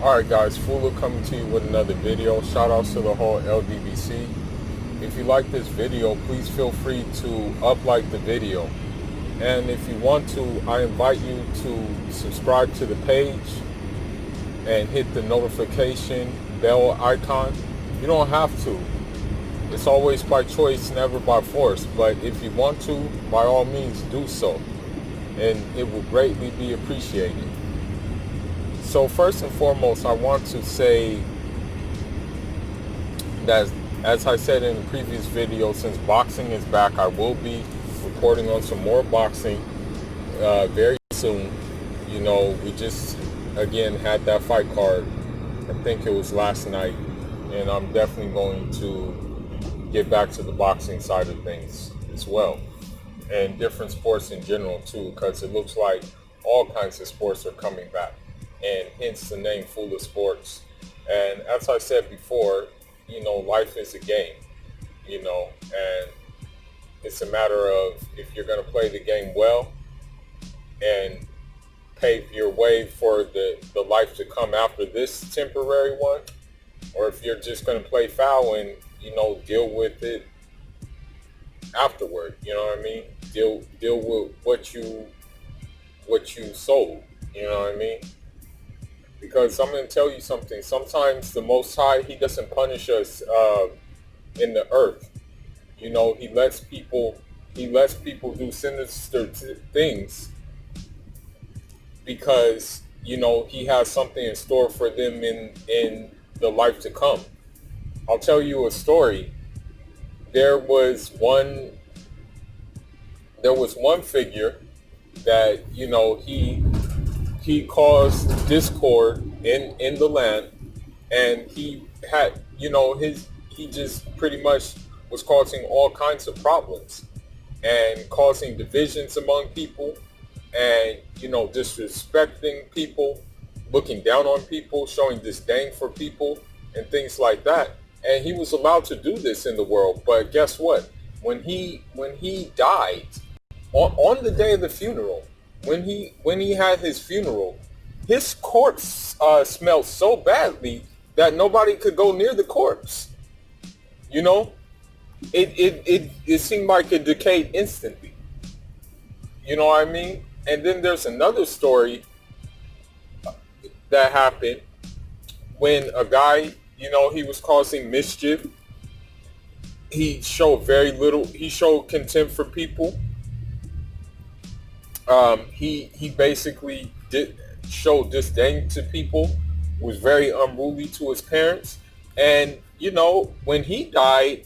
Alright guys, Fula coming to you with another video. Shout outs to the whole LDBC. If you like this video, please feel free to like the video. And if you want to, I invite you to subscribe to the page and hit the notification bell icon. You don't have to. It's always by choice, never by force. But if you want to, by all means do so. And it will greatly be appreciated. So first and foremost, I want to say that, as I said in the previous video, since boxing is back, I will be reporting on some more boxing very soon. You know, we just, again, had that fight card. I think it was last night. And I'm definitely going to get back to the boxing side of things as well. And different sports in general, too, because it looks like all kinds of sports are coming back. And hence the name Fula Sports. And as I said before, you know, life is a game, you know, and it's a matter of if you're going to play the game well and pave your way for the life to come after this temporary one, or if you're just going to play foul and, you know, deal with it afterward, you know what I mean? Deal with what you sold, you know what I mean? Because I'm going to tell you something. Sometimes the Most High, he doesn't punish us in the earth. You know, he lets people do sinister things because, you know, he has something in store for them in the life to come. I'll tell you a story. There was one figure that, you know, he caused discord in the land, and he had, you know, he just pretty much was causing all kinds of problems and causing divisions among people, and, you know, disrespecting people, looking down on people, showing disdain for people and things like that. And he was allowed to do this in the world. But guess what? When he died, on the day of the funeral, when he had his funeral, his corpse smelled so badly that nobody could go near the corpse. You know, it seemed like it decayed instantly. You know what I mean? And then there's another story that happened when a guy, you know, he was causing mischief. He showed he showed contempt for people. He basically did show disdain to people, was very unruly to his parents. And, you know, when he died,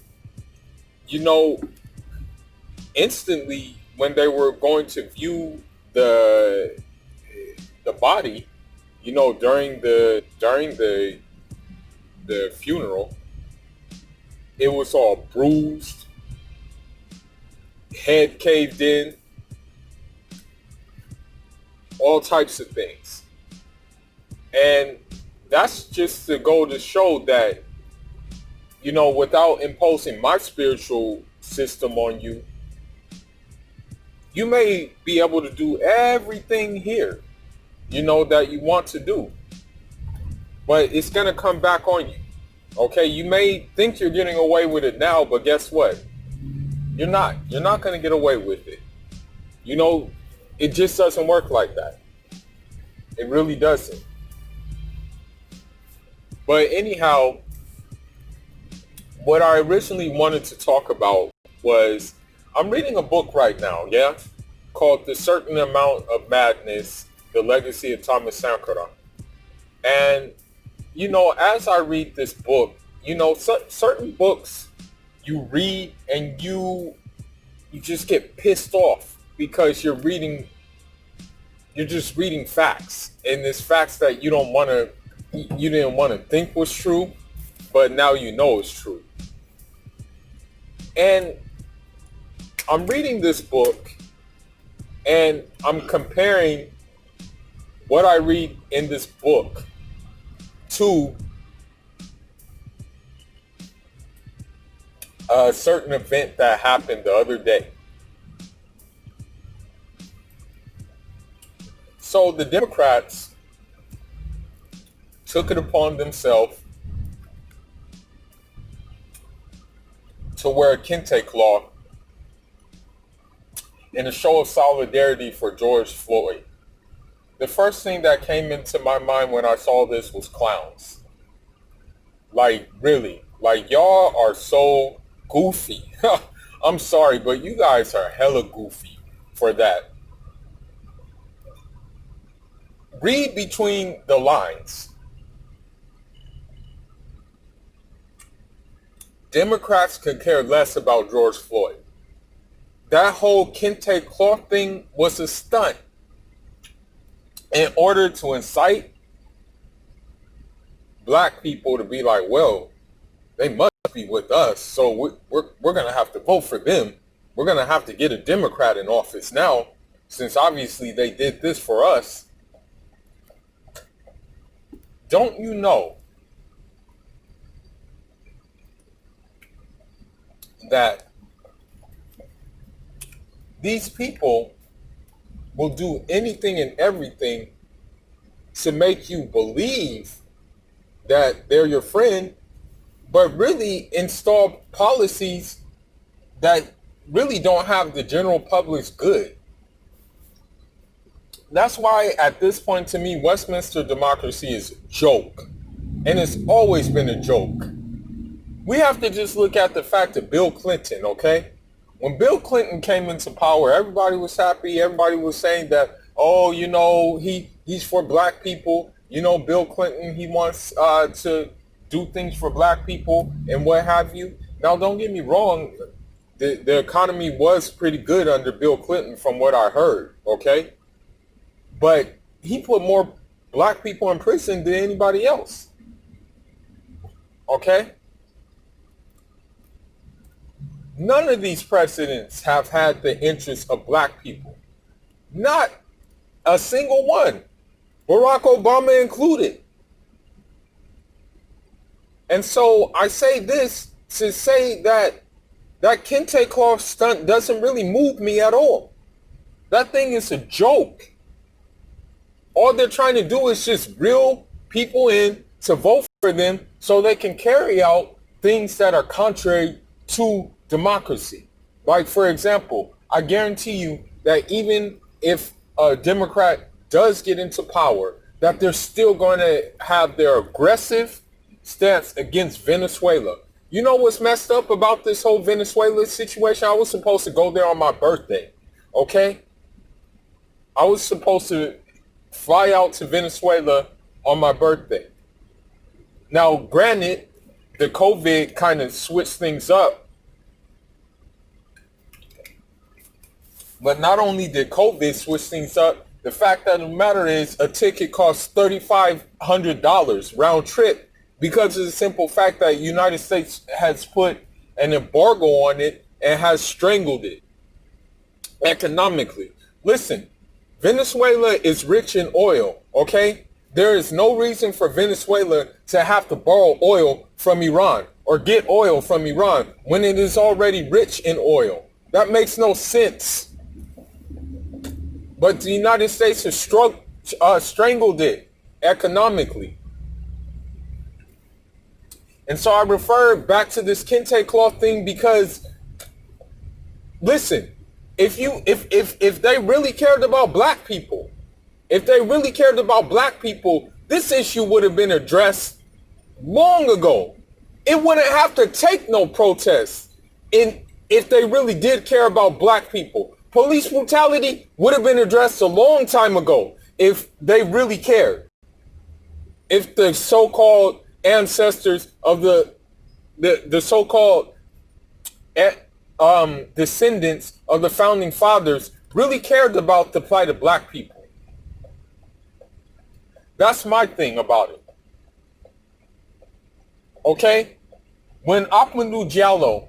you know, instantly when they were going to view the body, you know, during the funeral, it was all bruised, head caved in, all types of things. And that's just to go to show that, you know, without imposing my spiritual system on you, you may be able to do everything here, you know, that you want to do. But it's going to come back on you. Okay, you may think you're getting away with it now, but guess what? You're not. You're not going to get away with it. You know, it just doesn't work like that. It really doesn't. But anyhow, what I originally wanted to talk about was, I'm reading a book right now, yeah, called The Certain Amount of Madness, The Legacy of Thomas Sankara. And, you know, as I read this book, you know, certain books you read and you just get pissed off because you're just reading facts, and it's facts that you didn't want to think was true, but now you know it's true. And I'm reading this book and I'm comparing what I read in this book to a certain event that happened the other day. So the Democrats took it upon themselves to wear a kente cloth in a show of solidarity for George Floyd. The first thing that came into my mind when I saw this was clowns. Like, really, like, y'all are so goofy. I'm sorry, but you guys are hella goofy for that. Read between the lines. Democrats could care less about George Floyd. That whole kente cloth thing was a stunt in order to incite black people to be like, well, they must be with us, so we're going to have to vote for them. We're going to have to get a Democrat in office now, since obviously they did this for us. Don't you know that these people will do anything and everything to make you believe that they're your friend, but really install policies that really don't have the general public's good? That's why at this point, to me, Westminster democracy is a joke. And it's always been a joke. We have to just look at the fact of Bill Clinton, okay? When Bill Clinton came into power, everybody was happy. Everybody was saying that, oh, you know, he's for black people. You know, Bill Clinton, he wants to do things for black people and what have you. Now, don't get me wrong. The economy was pretty good under Bill Clinton from what I heard, okay? But he put more black people in prison than anybody else, okay? None of these presidents have had the interests of black people. Not a single one. Barack Obama included. And so I say this to say that kente cloth stunt doesn't really move me at all. That thing is a joke. All they're trying to do is just reel people in to vote for them so they can carry out things that are contrary to democracy. Like, for example, I guarantee you that even if a Democrat does get into power, that they're still going to have their aggressive stance against Venezuela. You know what's messed up about this whole Venezuela situation? I was supposed to go there on my birthday, okay? I was supposed to fly out to Venezuela on my birthday. Now, granted, the COVID kind of switched things up. But not only did COVID switch things up, the fact of the matter is a ticket costs $3,500 round trip because of the simple fact that the United States has put an embargo on it and has strangled it economically. Listen, Venezuela is rich in oil, okay? There is no reason for Venezuela to have to borrow oil from Iran or get oil from Iran when it is already rich in oil. That makes no sense. But the United States has strangled it economically. And so I refer back to this kente cloth thing because, listen, if they really cared about black people, this issue would have been addressed long ago. It wouldn't have to take no protests if they really did care about black people. Police brutality would have been addressed a long time ago if they really cared. If the so-called ancestors of the so-called descendants of the founding fathers really cared about the plight of black people. That's my thing about it. Okay? When Ahmadou Diallo,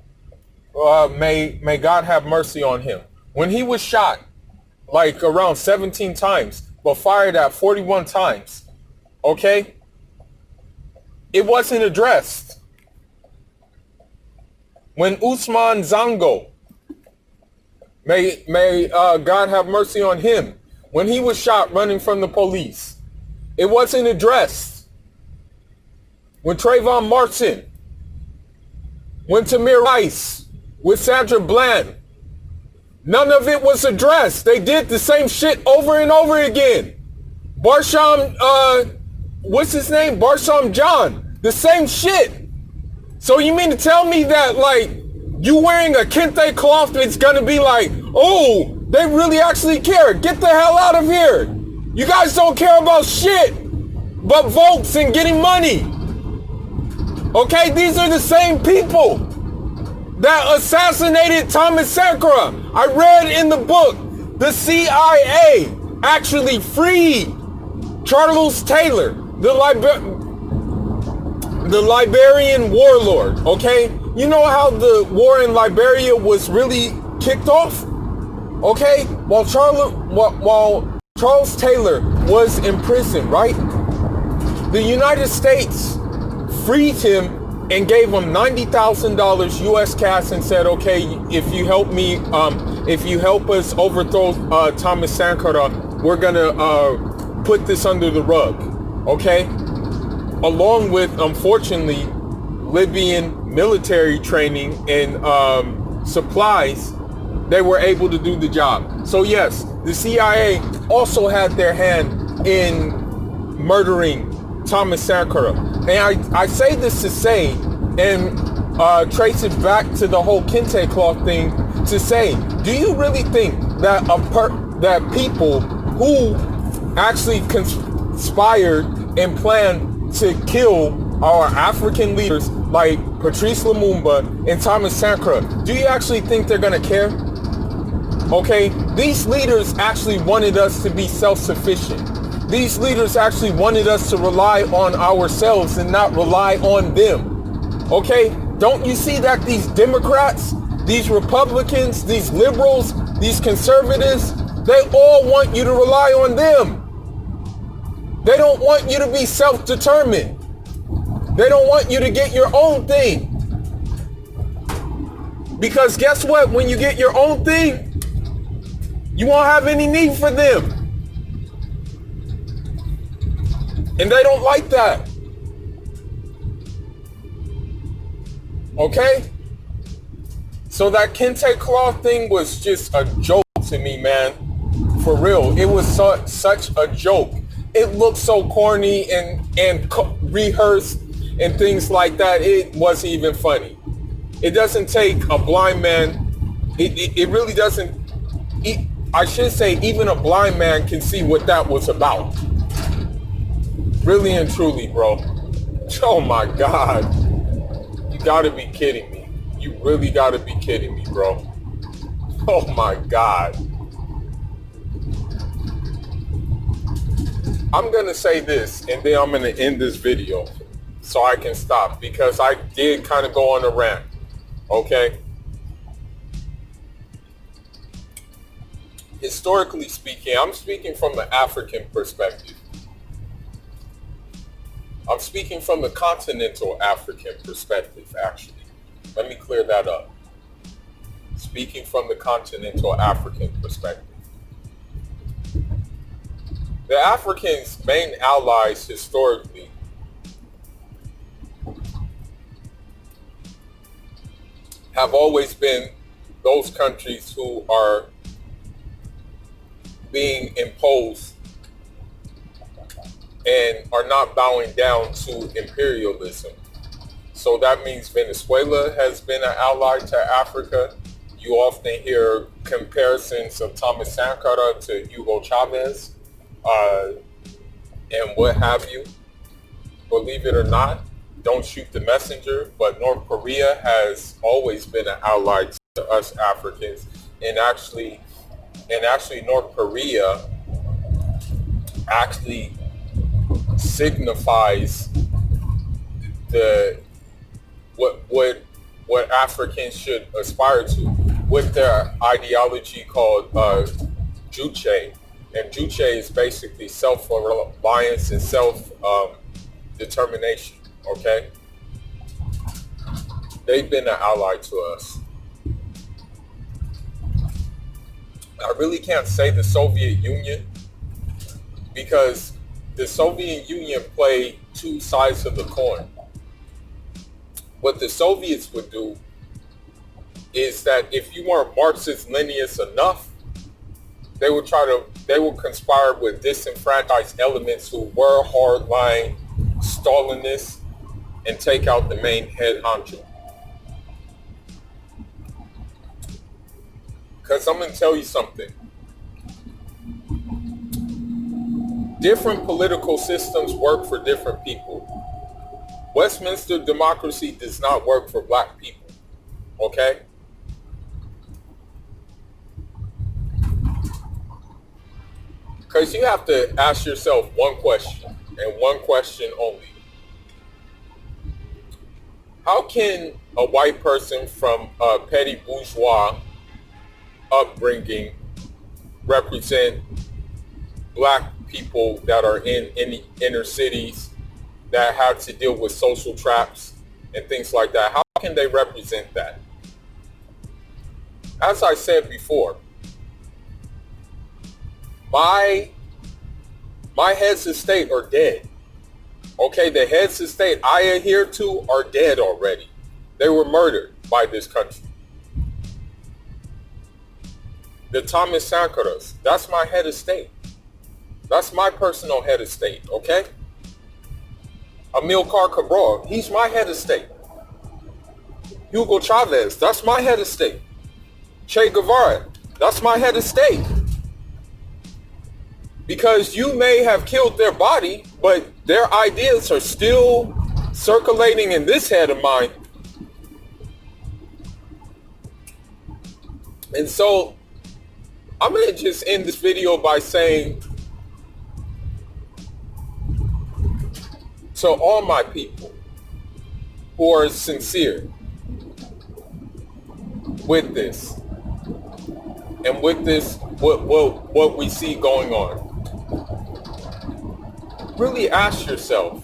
may God have mercy on him, when he was shot like around 17 times, but fired at 41 times, okay? It wasn't addressed. When Usman Zango, may God have mercy on him, when he was shot running from the police, it wasn't addressed. when Trayvon Martin, when Tamir Rice, with Sandra Bland. None of it was addressed. They did the same shit over and over again. Barsham, what's his name? Barsham John. The same shit. So you mean to tell me that, like, you wearing a kente cloth, it's gonna be like, oh, they really actually care. Get the hell out of here. You guys don't care about shit but votes and getting money. Okay, these are the same people that assassinated Thomas Sankara. I read in the book, the CIA actually freed Charles Taylor, the Liberian warlord, okay? You know how the war in Liberia was really kicked off? Okay? While Charles Taylor was in prison, right? The United States freed him and gave him $90,000 US cash and said, okay, if you help me, if you help us overthrow Thomas Sankara, we're gonna put this under the rug, okay? Along with, unfortunately, Libyan military training and supplies, they were able to do the job. So yes, the CIA also had their hand in murdering Thomas Sankara. And I say this to say, and trace it back to the whole kente cloth thing, to say, do you really think that that people who actually conspired and planned to kill our African leaders like Patrice Lumumba and Thomas Sankara, do you actually think they're gonna care? Okay, these leaders actually wanted us to be self-sufficient. These leaders actually wanted us to rely on ourselves and not rely on them. Okay? Don't you see that these Democrats, these Republicans, these liberals, these conservatives, they all want you to rely on them. They don't want you to be self-determined. They don't want you to get your own thing. Because guess what? When you get your own thing, you won't have any need for them. And they don't like that. Okay? So that kente cloth thing was just a joke to me, man. For real. It was such a joke. It looked so corny and rehearsed and things like that. It wasn't even funny. It doesn't take a blind man. It really doesn't. I should say even a blind man can see what that was about. Really and truly, bro. Oh my God. You gotta be kidding me. You really gotta be kidding me, bro. Oh my God. I'm gonna say this and then I'm gonna end this video so I can stop, because I did kind of go on a rant. Okay? Historically speaking, I'm speaking from the African perspective. I'm speaking from the continental African perspective, actually. Let me clear that up. Speaking from the continental African perspective. The Africans' main allies historically have always been those countries who are being imposed and are not bowing down to imperialism. So that means Venezuela has been an ally to Africa. You often hear comparisons of Thomas Sankara to Hugo Chavez, and what have you. Believe it or not, don't shoot the messenger, but North Korea has always been an ally to us Africans. And actually North Korea actually signifies the what Africans should aspire to with their ideology called Juche. And Juche is basically self-reliance and self-determination, okay? They've been an ally to us. I really can't say the Soviet Union, because the Soviet Union played two sides of the coin. What the Soviets would do is that if you weren't Marxist Leninist enough, they would conspire with disenfranchised elements who were hardline Stalinists and take out the main head honcho. Because I'm going to tell you something. Different political systems work for different people. Westminster democracy does not work for black people. Okay? Because you have to ask yourself one question, and one question only. How can a white person from a petty bourgeois upbringing represent black people that are in the inner cities that have to deal with social traps and things like that? How can they represent that? As I said before, my heads of state are dead. Okay, the heads of state I adhere to are dead already. They were murdered by this country. The Thomas Sankaras, that's my head of state. That's my personal head of state, okay? Amilcar Cabral, he's my head of state. Hugo Chavez, that's my head of state. Che Guevara, that's my head of state. Because you may have killed their body, but their ideas are still circulating in this head of mine. And so I'm going to just end this video by saying to all my people who are sincere with this, and with this, what we see going on, really ask yourself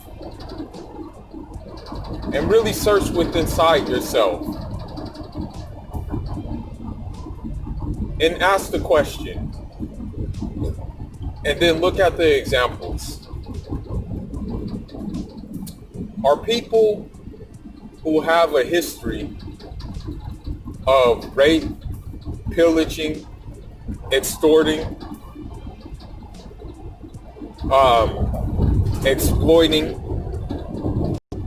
and really search within inside yourself and ask the question, and then look at the examples. Are people who have a history of rape, pillaging, extorting, exploiting,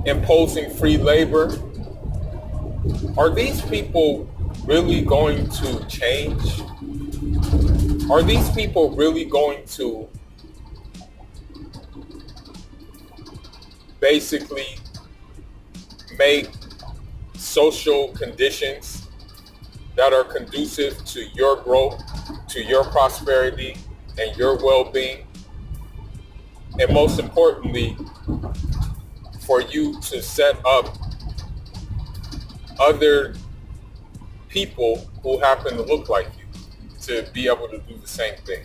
imposing free labor, are these people really going to change? Are these people really going to basically make social conditions that are conducive to your growth, to your prosperity, and your well-being? And most importantly, for you to set up other people who happen to look like you to be able to do the same thing.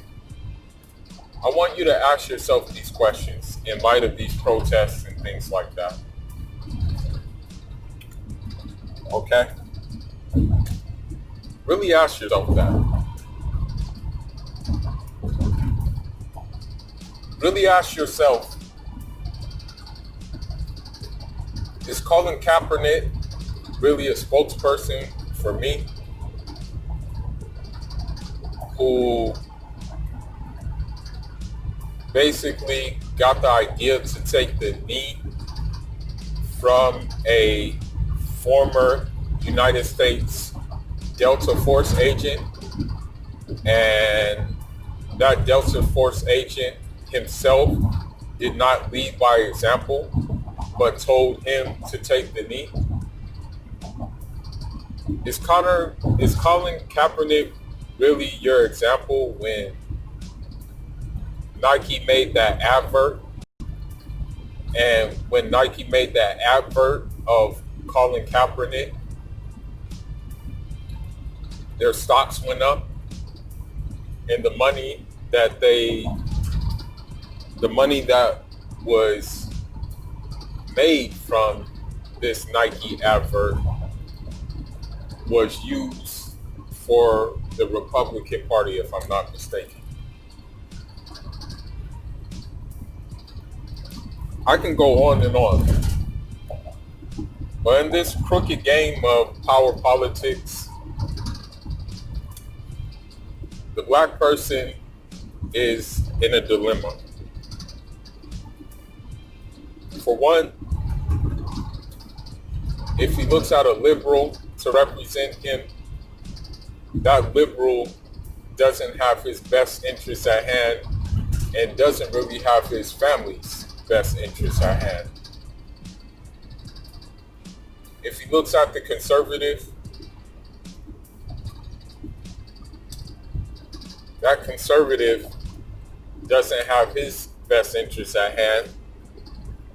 I want you to ask yourself these questions in light of these protests and things like that. Okay? Really ask yourself that. Really ask yourself, is Colin Kaepernick really a spokesperson for me, who basically got the idea to take the knee from a former United States Delta Force agent, and that Delta Force agent himself did not lead by example, but told him to take the knee? Is Colin Kaepernick really your example when Nike made that advert? And when Nike made that advert of Colin Kaepernick, their stocks went up, and the money that was made from this Nike advert was used for the Republican Party, if I'm not mistaken. I can go on and on. But in this crooked game of power politics, the black person is in a dilemma. For one, if he looks at a liberal to represent him, that liberal doesn't have his best interests at hand and doesn't really have his family's best interests at hand. If he looks at the conservative, that conservative doesn't have his best interests at hand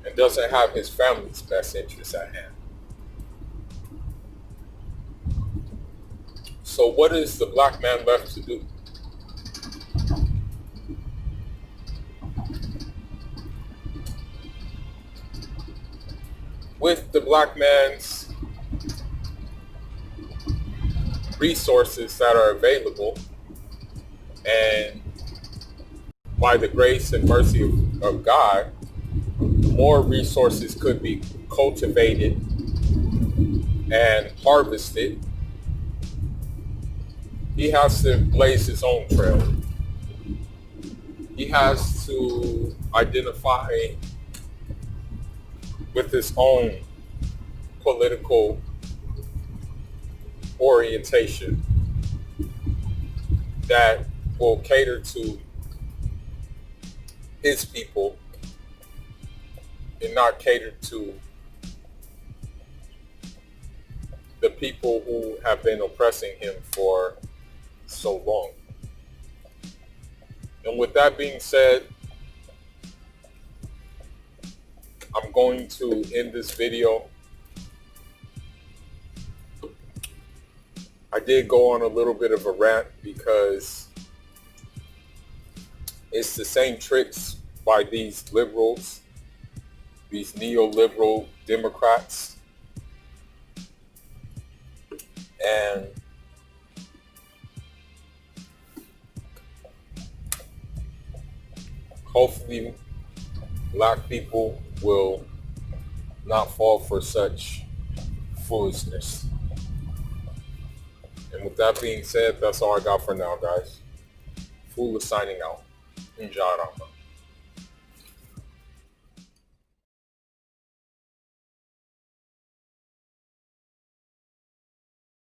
and doesn't have his family's best interests at hand. So what is the black man left to do? With the black man's resources that are available, and by the grace and mercy of God, more resources could be cultivated and harvested. He has to blaze his own trail. He has to identify with his own political orientation that will cater to his people and not cater to the people who have been oppressing him for so long. And with that being said, I'm going to end this video. I did go on a little bit of a rant because it's the same tricks by these liberals, these neoliberal Democrats, and hopefully black people will not fall for such foolishness. And with that being said, that's all I got for now, guys. Fool is signing out. Injarama.